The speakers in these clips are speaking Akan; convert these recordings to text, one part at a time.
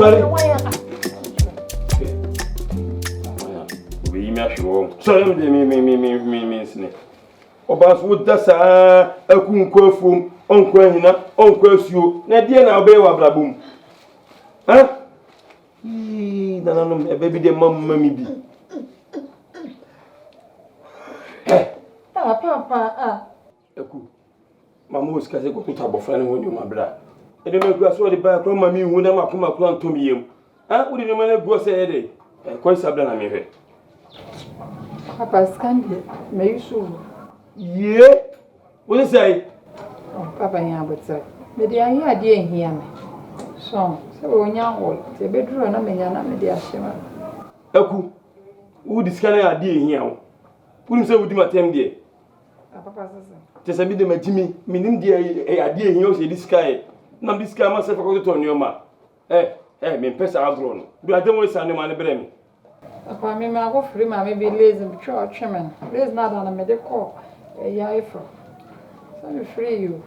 Mary. We me show. So me snake. Obas would dasa a kunko fum, uncle hina, uncle you. Na dear now be wa blabum. Huh? Nanum, a baby, the mammy be. Papa, Mamma was catching a good table friend when you, my brother. I don't know what's the back from me when I'm a come up to me. I wouldn't know go say a day. Quite sabana me. Papa, Scandi, may you soon. Yeah, what is I? Oh, Papa, yeah, but sir, maybe I hear hear me. So when young old, the bedroom, I mean, I'm the Ashima. Aku, who this kind of idea here? Wouldn't say with my time, dear. Papa, just a bit of my Jimmy, meaning dear idea here, say this guy. Now this guy must have forgotten on your ma. Me pesa outgrown. Do I don't want to man bremi. Papa, me ma go free, ma maybe lazy and church, man. There's not on a medical. Yeah, so me free you.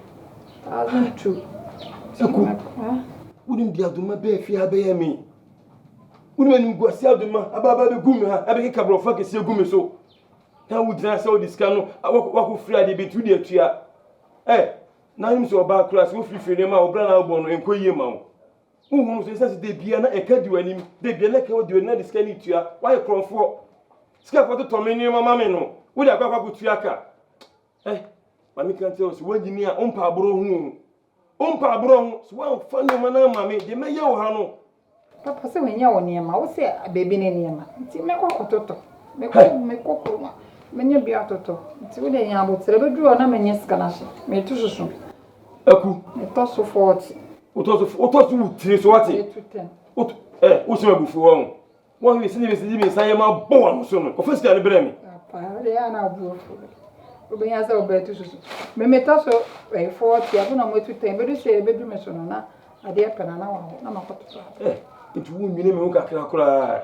1,002. Wouldn't be able to my bear fear by me. Wouldn't go see the man about the gumi, I be couple of fucking gumi so. Now would I saw this canoe? I walk free the bit to the tia. Now I'm so about class, who free them out, brand album, and quay mount. Who wants to say they be an echo to any, they be like how do another scanning to ya, why a crown for? Scap what the Tommy, mamma, no. Would I go up to Yaka? Mammy can't tell us when you near Umpa Bro. Umpa Bro, swell funny man, mammy, they may yell, Hano. Papa, say when you're near my, what's a baby near me? See, make a toto. Make a many be out of it. When they are about to do an amenious scanash, may too soon. Aku, a toss of 40. What was you treat what it? What's your before? One is living inside my born son. First, I blame me. They are now beautiful. We have our bed to me toss a 40. I don't know what to tell, but you say a bedroom is on a dear penana. No, it won't mean me who cry.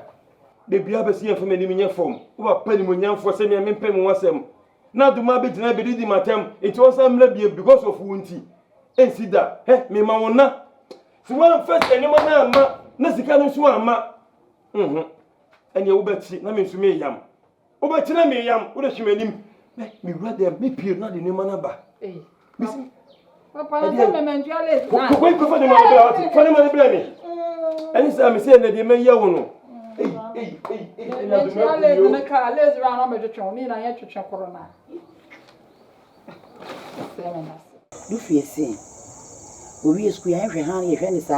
Baby, I see from any form. What penny when young for sending me pen was them. Now, do my bit and I believe in my time. It was some levy because of Wunty. And see that, me mamma. So one first, and no man, Nassican Swama. And you bet, I mean, to me, yam. Over to me, yam, what does she mean him? Let me rather be pure, not in the manaba. Papa, I meant you are going to find my blame. And it's I'm saying that they may yell. Hey, in the car, let's run on the tone, and I had to check corona. Do fear say, we are square every hand, your friend is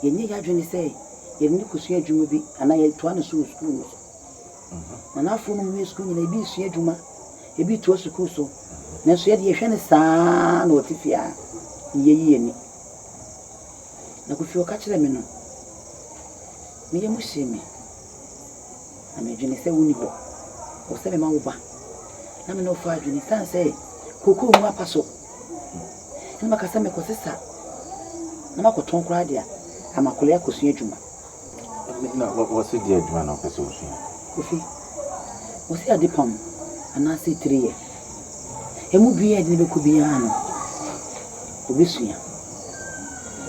you need to say, you need to see a jubi, and I had 200 schools. And I phone me school in a bit, see a juma, a bit to a school so. Now, said your friend is son or Tifia, ye. Now, if you catch them in. Me must see me. I may Jenny say, Unibo, or 7 Mauba. Now, no fire, Jenny say, Cuckoo, Mapaso. And Macasame Cosessa. Namako Tom Cradia, and Macolia Cosijuma. What was it, dear Joan of the Social? Coffee was here the pump, and I see 3 years. A movie I never could be an Obisia.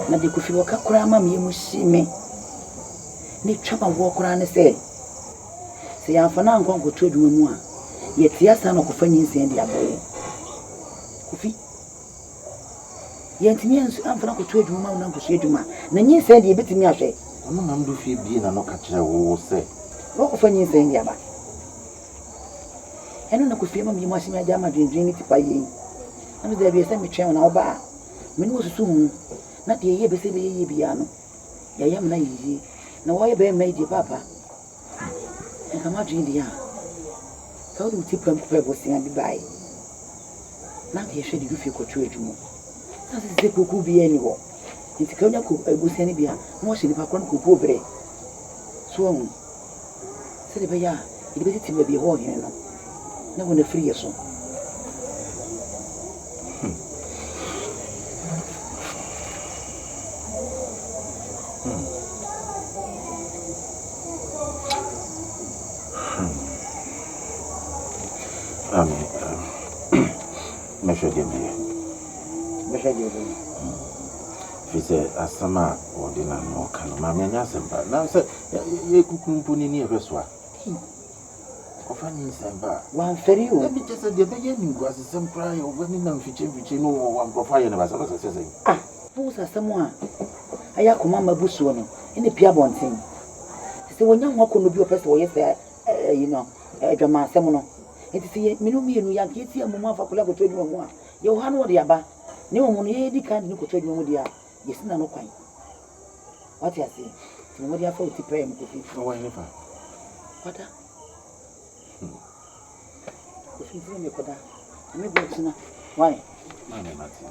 Now, the coffee walk up, Mammy, must see me. Nick Chapman walk around and say, I'm for now going to trade you more. Yet, yes, I'm not offending the other. Coffee. Yet, me and I'm for not to trade you more than to say to my. Then you said you better me, I say. I'm do feel being a knock at you, say. What offending saying the other? I don't know if you must see my damage in dreaming to buy ye. And there be a semi chair on our bar. When was soon, not the year beside the piano. I am not easy. Now I bear made your papa. And come out in the yard. How do you tip and pepper and goodbye? Now he should give you a trade more. That is the could be anywhere. It's a cognac, a goose any beer, more in the background could go break. Swung. Said the bear, it may be a war here. No one a free or so. say asama ordina no kan ma me nya semba na say ye kukumpu ni ehweso a ofani semba wan feri o bi just de be ye ni gwase sempra ye obani na mfiche no wan profa ye na basa say bu sa samu a aya koma mabusuo no ene pia bonten se wonya ho kono bi opese wo ye say you know adwama asem no enti se menu mienu ya ke ti amumu afa kula koto adwuma mu a ye wo ha no de aba ne wo mu no ye di kan ni koto adwuma mu dia yesina no kwan what you say ti mo dia fa uti pray mu kofi no wa ni fa kwata kofi ti me koda me go tina why ma me mati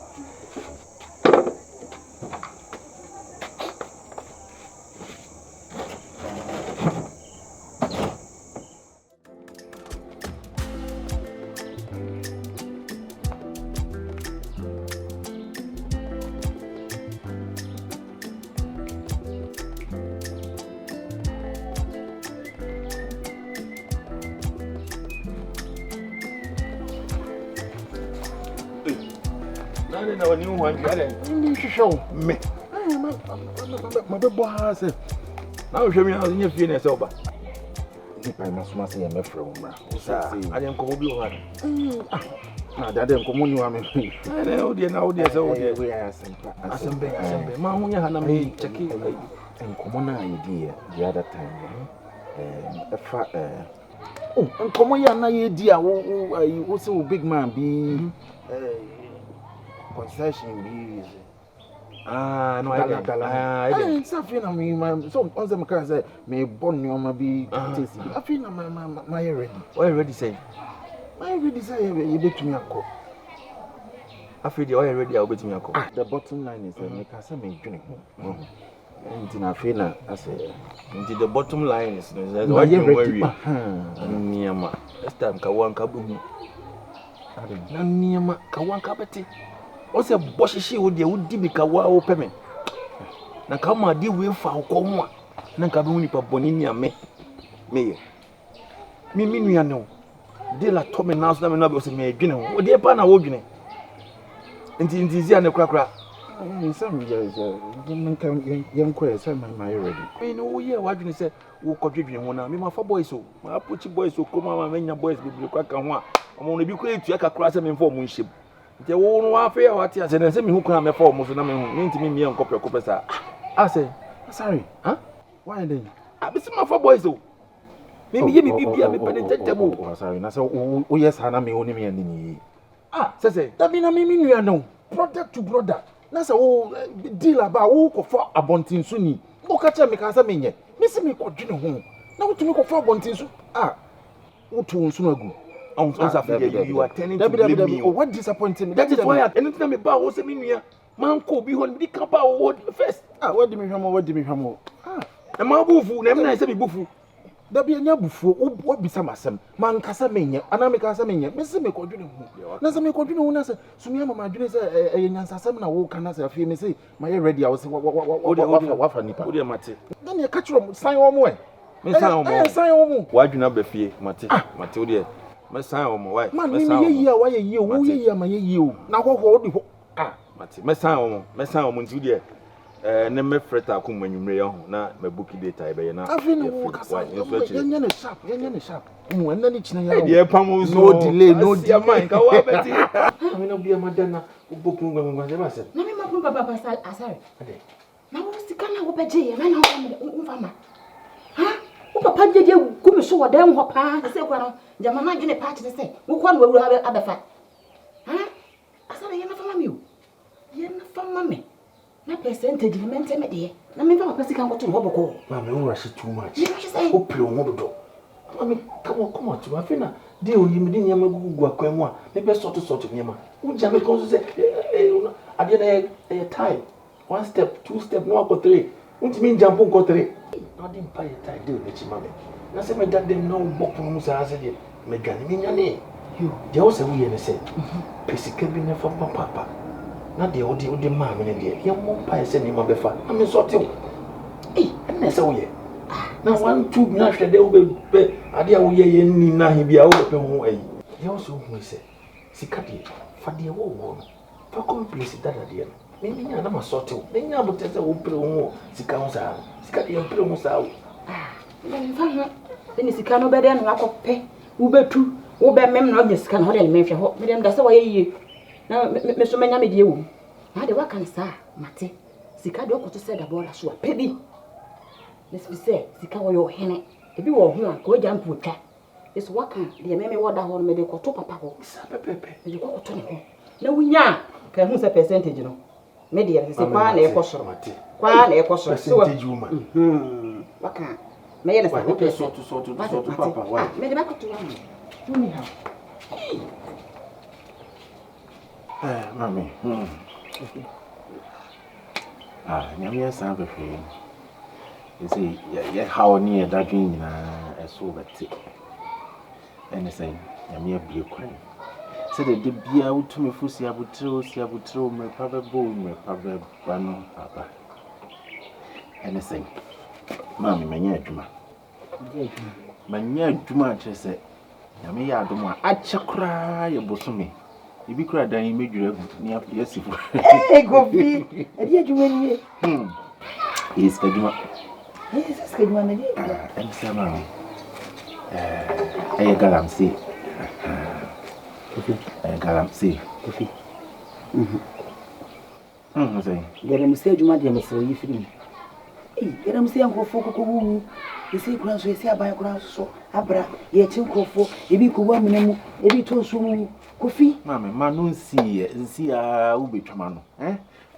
na wani one gare ni shisho me ma be bo ha se na o hwemi na nya fie na se oba ni pa ma suma se ye me frɛ wo mra sa ade nko bi o ha na dade nkomo ni wa me na o de se o de we ya sempa asembe ma ho nya ha na me cheki nkomo na ye di the other time efa nkomo ya na ye di a wo se wo big man bi concession bi no I safi na me so on them can say me born ni oma bi tesi afi na my ready ready say my ready say you betumi akọ afi de ready a betumi akọ the bottom line is me ka say me dwene ho nti na afi na ase nti the bottom line is no you ready niama this time ka wanka bu na niama ka wanka beti o se boshishi wo de wo di bi ka wa wo peme na ka ma di we fa ko ho a na ka be hu nipa boni ni ame me nua no de la to me na so na me no be o se me adwene ho o de pa na wo dwene nti zia ne krakra some young queer say my ready me no ye wa dwene se wo kodwedwene ho na me ma fa boys o ma apuchi boys o ko ma nya boys bibiri kwaka ho a omo no bi ko etua kakra se me mfo mo nhyem nti wo no wa fa ya wate ase na se me hu kwa me fa mo so na me hu me ntimi mie nkopekopɛ sa ase sorry why then abisi ma fa boys o me ye me bibia me pede tetemo sorry na say o yes na me oni me ani se that mean na me nua no brother to brother na say o deal about o ko for abontinsu ni o ka cha me ka say me nye me se me ko dwene ho na wo tumi ko for abontinsu wo to nsu na gu you are turning to blame me. What disappointed me? That is why anytime me ba wo se me nua man ko bi ho ni ka ba wo first. What do me hwamo? E ma bufu na me na se me bufu. Da bi anya bufu wo bisa masem. Man kasa menye, ana me kasa menye. Me se me ko dwene ho. Na se me ko dwene ho na se sumi ama ma dwene se nyansasem na wo kana se afie me se ma ye ready a wo se wa fa nipa. Wo de mate. Na me ka kiro san wo mo Me san wo mo. San wo mo. Wa dwena ba fie mate. Mate wo de me san wo mo why? Man me ye yi a wa ye yi o, wo ye yi a ma ye yi o. Na hwohwo wo di ho. Mate. Me san wo mo nti wo de ne me freta ko manwumre ya ho na me book data e be na afi no wo kasa yenye ne sharp enna ni china ya de pam so no delay no diamond ka wa beti me no bia madana wo book ngwa se ba se na me ma pun baba pasal asare ade na wo sika na wo beje ye na wo mfama wo papa jeje ku me so wo dan ho pa se kwa no jama na dwene pa kire se wo kwa no wawura abefa asare ye na fama mi o ye na fama me na percentage ni mente me de na me fa pesi kan goto ho boko ma me wo rush too much you just say o plo ho dodo ma me come on to afina de o yimi de nyama gugu akwan mu a me be sort nyama wo ja me kon so say ade na time one step two step no go three untimi jump go three no dem pa ye time de o nechi ma me na se me dad dem no boko mu sa ase de me gane me nyane you de o se wo ye ne se pesika bi na fa papa na de odi ma me ne de ye mo pa ese ni ma be fa na me so te o na se wo ye na one two na hwe de wo be ade a wo ye ni na he bia wo be ho ayi de o so hu ise sika de fa de wo wo fa come place dada de no Menya na masote. Menya aboteze wo pere wo sika ho saa. Sika de pere ho saa. Then sika no be de na akopɛ. Wo betu, wo be mem na onya sika no ho de me hwɛ ho. Me dem da sɛ wɔyɛ yie. Na me so menya me de ewu. Na de wakan saa mate. Sika de okoto sɛ da bɔra so a pɛ bi. Nesi sɛ sika wɔyɛ ohene. Ebi wɔ ho a ko gya mpo twa. Eso wakan de me wɔda ho no me de kɔto papa ho. Sa pepepe. Me de kɔto ne ho. Na wunya ka hu sɛ percentage no. Me de yɛ sɛ kwa na ɛkɔ mate. Kwa na ɛkɔ soro. Percentage woman. Wakan. Me yɛ na sa ko so to papa. Why? Me de bakoto wa. Juni ha. Mami. Nyame san befe. You see, ya how near that dream na so beti. And say, nyame abie kwan. Say the bia utumi fusi abutro me papa bo me papa bano papa. And say, Mami manya adwuma. Manya adwuma che say, nyame ya adom a achekra ye bosome. Ibi kura dan medwura gu ni yesifu. Gobi. Edi adwuma ni. Is kadwuma. Yes, kadwuma na di. Em sama. Galamsey. Galamsey. Kofi. Say. Galamsey adwuma de mesere yi firi. Galamsey ankofo kokowu. Ese kura so ese aban kura so abra ye chinkofo ebi kuwa munemu ebi tonso mu Kofi. Mama, nsi a wo betwama no.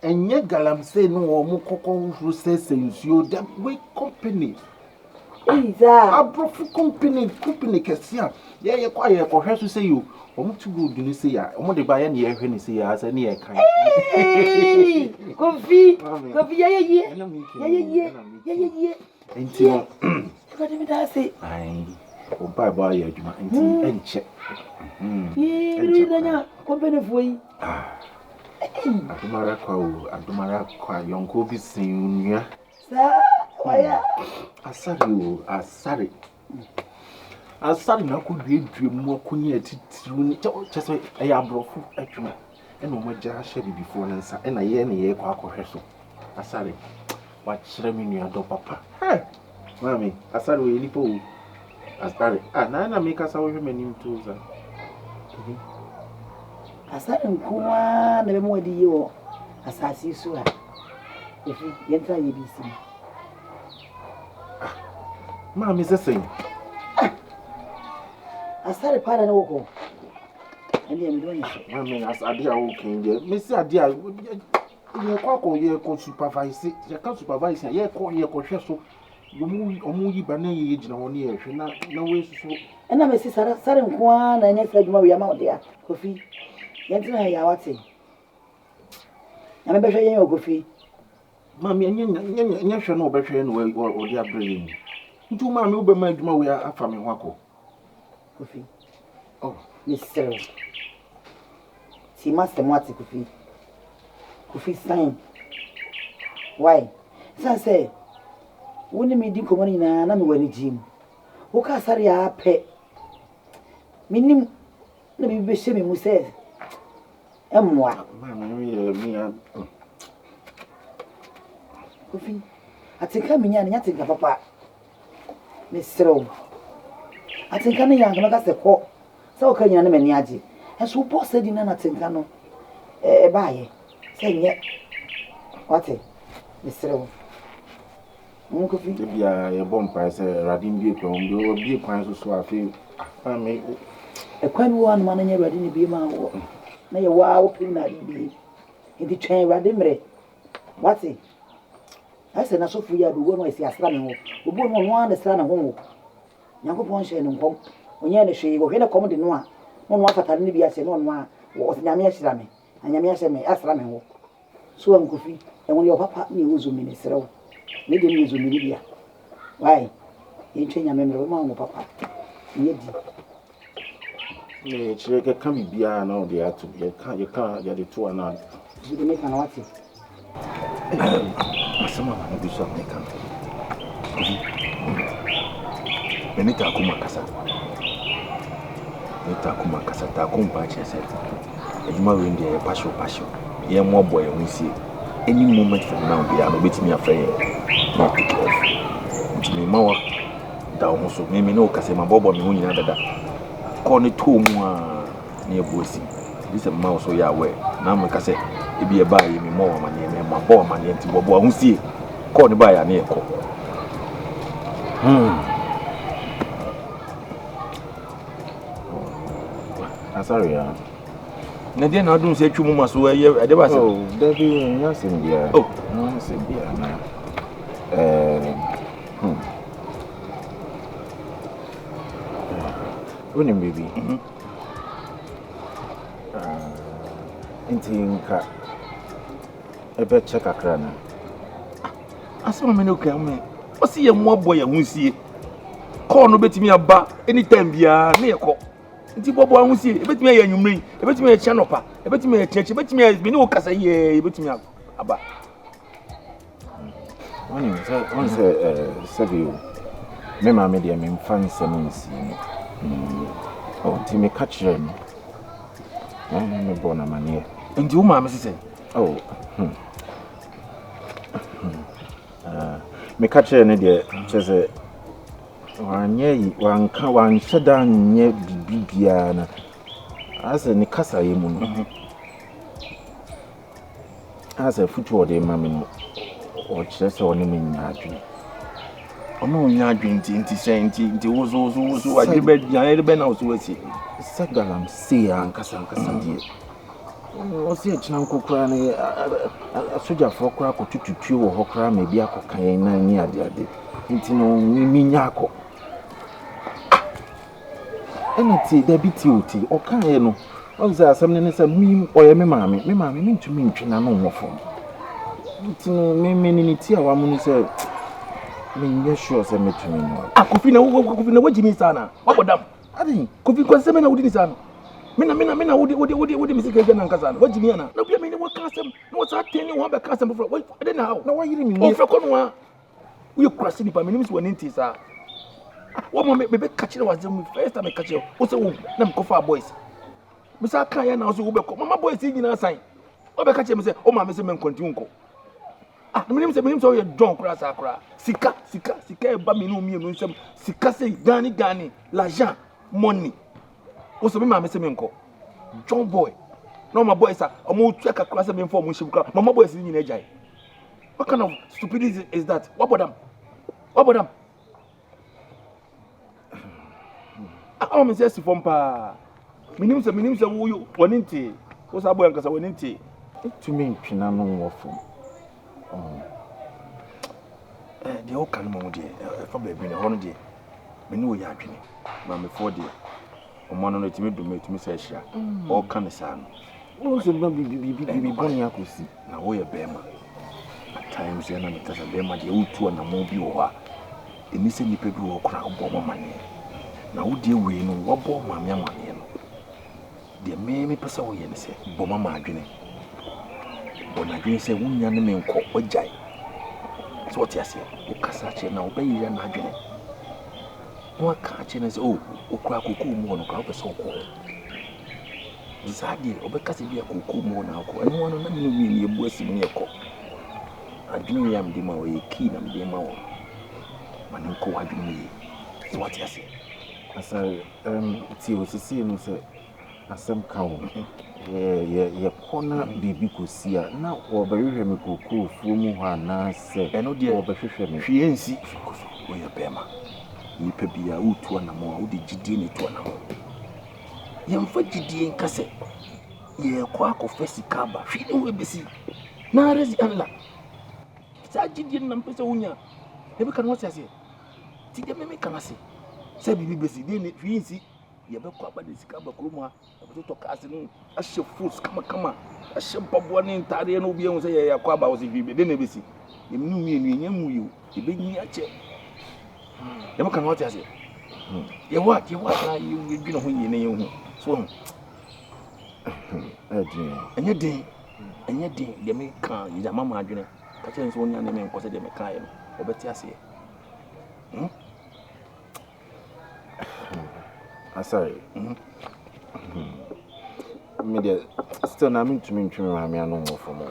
Enye Galamsey no wo mu kokon process nsuo that way company. Iza. Abrofu company kesi a ye kwa ye kohwe so say you. Omo to go do ni say ya. Omo de ba ye na ye hwe ni say ya asa ni ye kan. Kofi. Kofi ye. Enti no. Ko de mi da say. Ai. O ba ba ye adwuma enti enche. Ridanya company foi. Adumara kwa yonko bi sin nua. Sa waya. Asari na ko dwe mu akonya atitiru ni chese eya abrofo atwuma e no magya hye bibifo na nsa e na ye ne ye kwa akohwe so. Asari wa kyerɛ me nua do papa. Mami, asari we nipo o. Asari na me kasa wo hwe manim to za. Asari nkuwa na be mo di yi wo asasi su a. Efi yentra ye bi sim. Mami sesen. Asari para na woko. Ende mi do nya. Mami asadi a wo ken de. Me si ade a ye kwa ye ko supervise. Ye ka supervise ye ko hwe so. Omu yi ba na ye gina ho ne ye hwe na we susu. Ena me si sare nkuwa na nya fra dwuma wi ama ode a. Kofi. Yentra ya wate. Na me be hwe yen Kofi. Mami nya hwe na obehwe no odi abre yin. Ntu mami wo be ma adwuma we afa me ho akọ. Kofi. Oh, Mr. Si master mwati Kofi. Kofi sign. Why? Say, woni me di komani na me wani jim. Wo ka sare ya pe. Minim na bi be hye me mu say. Emwa. Mami mi ya. Kofi. Atika minya na nyatika papa. Mr. Atinka no yang na ka se ko se o ka nyina na mani age enso bo se di na atinka no baaye se nye wate misrewo mo ko fi bia ye bom pa se radin bi ko mbi obi kwan so afi me kwan wo an ma na nya radin bi ma wo na ye wa wo pin na bi ndi twen radin mre wate ase na so fu ya do wo no esi asra me ho obo no no an asra na ho Nyakopon hye ne nkom onye ne hwe wo hwe ne kom de no a no no afatare ne bi ase no no a wo nyame ahyira me anyame ahyɛ me asra me ho so am Kofi e woni o papa ne wo zumi ne serew ne de ne zumi ne bia why ye ntwe nyame mre wo ma wo papa ne di chire ke kam bia na o de atu ye ka ya de to na di me kana wati asema na bi so me kan Benita kuma kasa ta kumpa chese. Ejuma we ndi e pasho. Ye mo boy e hunsie. any moment from now be an obey me afraid not pick it off. It's me more down so me no case my bobo me won nyina dada. Call it 2 more near Bossy. This a mouse so ya aware. Now me case e be a buy me more money me my boy money anti bobo who see call the buyer near call. Sorry, na dia na do say twu mama so e de ba say oh David yes in dia oh no say dia na Unim baby intinka ebe check akra na asema me no kan me o se ye mo boy ya hunsie call no betimi aba anytime bia na ye call nti bobo ahusie ebetimi aye anwumre ebetimi aye chanopa ebetimi aye cheche ebetimi aye me no kasa ye ebetimi aba on say me ma me dia me mfan seminsi oh ti me catch them me bona manie nti wo ma me sese oh me catch ne dia chese wanye wanka wanhyeda nye bibia na ase ni kasa yemu no ase futu ode mame no o chese one me nyaadwe ono nyaadwe nti senti nti wozo agbe nya na wozo asi sagalam se ankasa die o se china nkokura ne soja fokura ko tututu wo hokura me bia kokan na ni ade nti no mi nyako enati da biti oti o kan ye no o za asem ne se mi oye me maame mi ntumi ntwena no nwofo nti no me ni ti awa mu ni se me nye sure se metumi no kofi na wajimi sana wabodam adi kofi kwa se me na wudi sana mina wudi misika je na nkasa na wajimi ana na bia me ni waka asem na wasa teni wo be ka asem before we ade na how na wayiri mi ni o fe ko no a we cross ni pa me ni so woni nti sa what moment be catch was the first time I catch you. Also, them coffee boys. Mr. Kaya now, so Mama boys in a sign. Or catch him say, oh, my Mr. continue. Ah, the name said, so you're drunk, Rasakra. Sika, Bamino, me, Sika say, Gani, L'Agent, money. Also, my Mr. Menko. John boy. No, my boys are almost check a class of information. Mama boys in a jay. What kind of stupidity is that? What about them? Ah, me say sifom pa. Minim se wo woninti. Wo sa boy nkasa woninti. Tumi ntwena no wofo. De o kan mo de fa ba bi ne hono de. Me ne wo ya adwene. Ma me fo de. O mo no timi dum timi se hia. O kan sa no. Wo se ba bi boni akosi. Na wo ye bema. At times ya na me kasa bema de utu na mo bi wo ha. Eni se nipa bi wo kra bo mo mane. Na wo de we no wo bo maame amane no de me pesa wo ye ne se bo mama adwene bo na adwene se wo nya ne me nko ojai so what yase wo kasa che na wo ba yi na adwene wo ka che ne se o kura koku mu no ka wo pesa ko disadi wo be kasa bi koku mu na ko eno wono na me no wi ne ebu asim ne ko adwene yam de ma wo ye ki na me de ma wo mane ko adwene ye so what yase asa ti o sisi no se asem ka wo ye kona bibi kosia na wo behwehwe me koku fu mu ha na se eno de wo behwehwe me hwie nsi wo ye bema ni pa bia utu na mo wo de gidie ne to na mo ye mfa gidie nkase ye kwa ko fesika ba hwie no we besi na rezi anla sa gidie na mpese wunya e be kan wo se ti de me kan ase se bibi besi de ne hwie nsi ye be kwa ba de sika ba kromo a be to ka ase no a she fruits kama a she mpabo ne ntare no bi ehun se ye kwa ba wo se bibi de ne besi ye mu mi enu ye mu yo e be nyi ache ye mo kan wo ti ase ye wa na ye dwene ho ye ne ye hu so enye din de me kan ye mama adwene ka che nso onya ne me nko se de me kan ye no obeti ase sorry. Me still na me to me ntweme ma me anu mo for mo.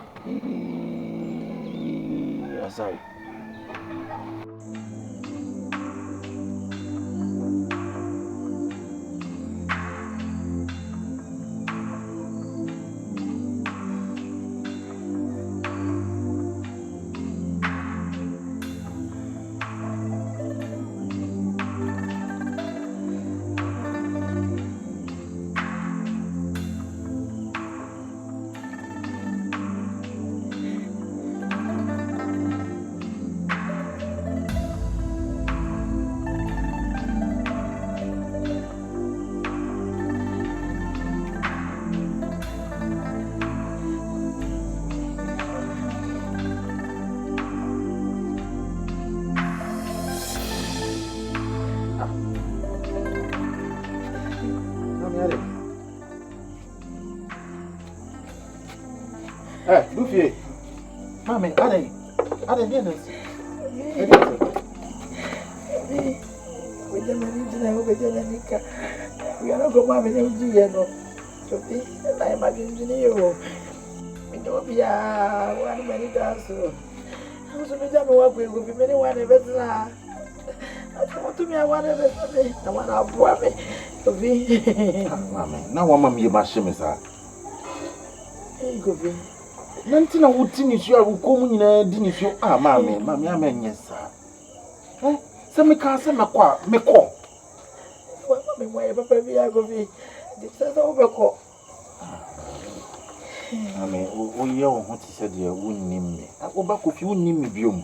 Asai. Dufie. Mami, ada dia nasi. Wewe mimi jina yangu jana nika. Yana kwa mama ni ujia no. Chopi na imagine yo. Ndio bia wani mani daso. Hapo mjama wako yuko vimeni wane besa. Atutumia wane besa na wana abua me. Chopi. Mami, na wa mami yemasheme sa. Chopi. Nanti na utini sio ukomu nyina di ni sio mami amenyesa. Se me ka se makwa meko. Mami mwaye papa bia go vi. Sasa ubeko. Mami o ye o ho ti se de wunnim me. Oba ko fi wunnim me biom.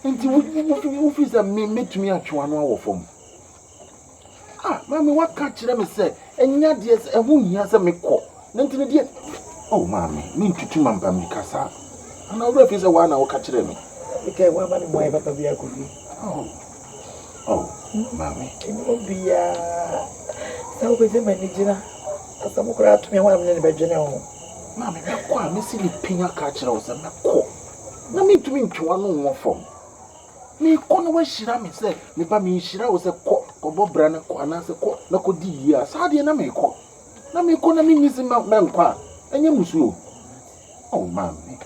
Nti wo fi za me metumi atwa no awofom. Mami waka kire me se enya de se ehu hia se meko. Nanti ne de oh, mami, me tutu mamba mikasa. Ana ura fi se wa na wo ka kire me. Ike wa mami mwaye papa bia go vi. Mami. Bia. Sa ubeze manijina. Asa mukura atumia wana mnene bejene ho. Mami, me kwa me si ni pinya ka kire wo se me ko. Na me tumi ntwa no wo fom. Me ko na wa shira me se me ba me shira wo se ko bobra na ko na se ko na ko di yi a. Sa de na me ko. Na me ko na me nisi me nkwa. Enye musuo. Mami.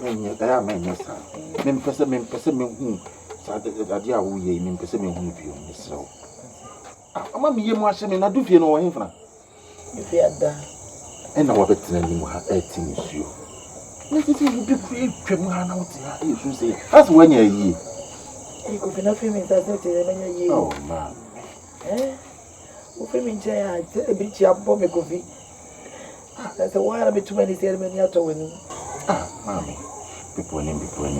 Menye da menye sa. Me mpese me hu. Sa de a wo ye me mpese me hu bi o misro. Ama me yemu ahye me na dufie no wo hemfana. Ifi ada. Ena wa betina ni mu ha eti musuo. Na sisi bi kure twam ha na wote ha e su se. As wanya yi. Iko fina fimi za zote menya yi. Mami. Ufimi nje ya ebichi abbo me kofi. Sasa wala bituma ni sere meni ato wenu. Mami. People ni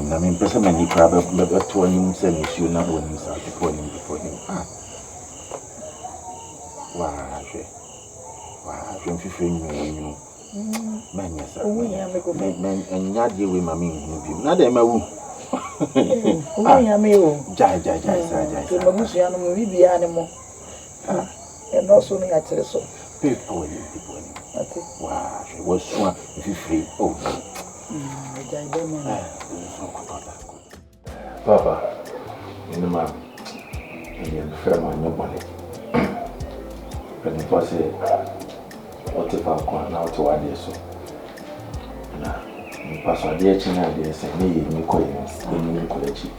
na me pesa mani pra be to ani mu se musuo na woni sa people ni. Wa fifi nyu. Manya sa. Unya me kofi. Enya de we mami hu bi. Na de ma wu. Unya me o. Jai. To mabusu ya no mo bibia ne mo. No so ni akere so. People ni. Ati. Wa so fifi. Jai be mo. Papa, ni ma ni frère mo bole. Quand toi c'est o te fa kwa na o te wa de so. Na ni paso de chi na de se ni ko ni ko chi.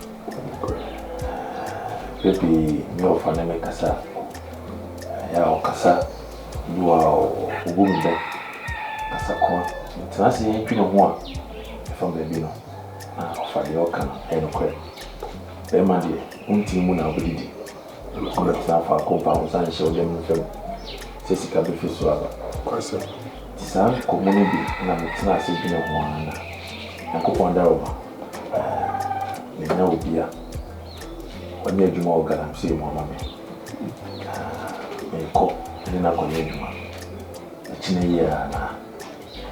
Pepe ni o fa na me kasa. Ya o kasa duwa ogumbe. Kasa ko. Tnasi yin twino ho a from baby no. O fa de o kan e no kwe. Be ma de unti mu na obidi. Ko na sa fa ko pa o san show dem fem. Sesi ka be fi so aba. Kwase. Tisa ko mo no bi na me tnasi bi no ho ana. Na ko ponda o ba. Ni na obi a. Wani adwuma o galam se mo mama me. Ko ni na ko ni adwuma. Chine ya na.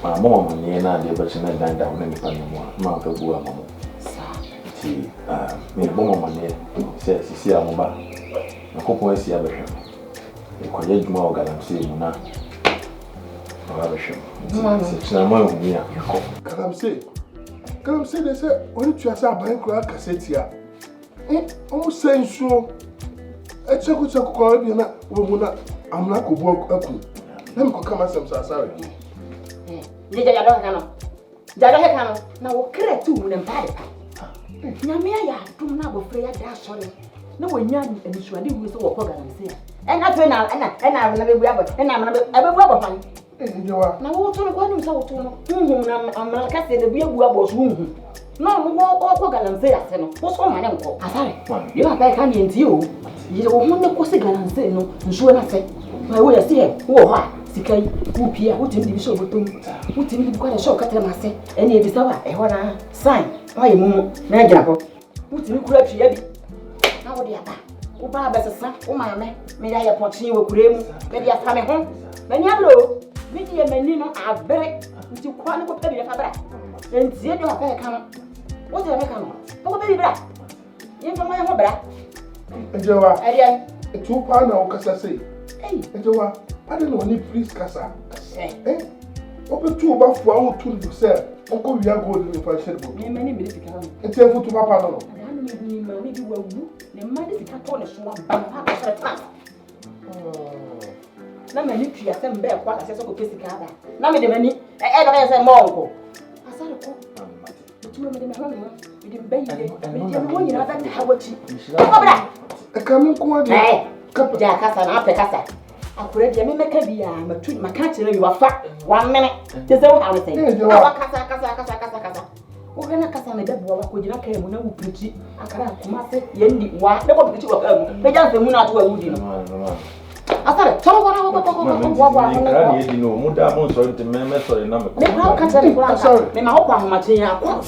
Ma mama ni na de ba chine dan da woni pa ni mo. Ma fa bu mama. Ti me bo mama ni se sisi a mo ba. Na ko po esi abehwe. E ko ye adwuma o galam se mo na. Ba ba hwe. Se china mo hu ni a ko. Kalam se de se oni tua sa ban kura kasetia. Omo senso. E cheku ko bi na wo na amna ko bu aku. Na me ko kama sam sa sawe. Ni ja do hekano. Ja do hekano na wo kre tu mu ne mpade pa. Nyame ya dum na abofra ya da sɔre. Na wonya anisuade wu so wɔ galamse a. Ɛna to na bebu abo. Ɛna na bebu abo fan. Njewa. Na wo to no kwani so wo to no. Hunhum na amana ka se na bu abu abo so hunhum. Na wo galamse ya se no. Wo so ma ne nko. Asare. Yo aba ka ne nti o. Yi wo ho ne ko se galamse no. Nsuo na se. Ma wo ya se he wo ho a. Sikai wo pia wo timi bi so botom. Wo timi bi kwa na show ka tele ma se. Ɛna e bi sa ba e ho na sign. Wa ye mumu na agyina hɔ. Wo timi kura twia bi. Na wo de aba. Wo ba besesa wo maame me ya ye pɔkye wo kura mu. Me de afa me ho. Mani abro. Me de mani no abere. Nti kwa ne ko pɛ bi fa bra. Nti e de aba e ka no. Wo de me ka no. Wo pɛ bi bra. Yin fa ma ye ho bra. Njewa. Arian. Etu pa na o kasa sei. Njewa. Ade no ni please kasa. Obetu oba fo a wo tu do se. Onko wi ago ni fa share bo. Me mani me sika ho. Enti enfutu papa no. Ana me ni ma me bi wawu. Ne ma de sika to ne so wa ba ha ka sere ta. Na mani tua se mbe kwa ka se so ko sika ba. Na me de mani ba ka se mo onko. Asare ko. Tuma me de me ho me. Me de mbe yi. Me de mo nyina ba ta hawachi. Ko bra. E ka me ko ade. Kapa ja kasa na ape kasa. Akure de me meka bia matu maka kire wi wafa 1 minute. Te se wo ha we say. Awa kasa. Wo na kasa na dabu wa ko jira kai mu na wo prichi akara kuma se yendi wa de ko prichi wa kai mu. Pe jan se mu na to wa wudi no. Asare toro wona wo wa. Kra ni edi no mu da mo so de me so na me. Me ka kasa ni kura. Me ma ho kwa ho ma chen ya kwa.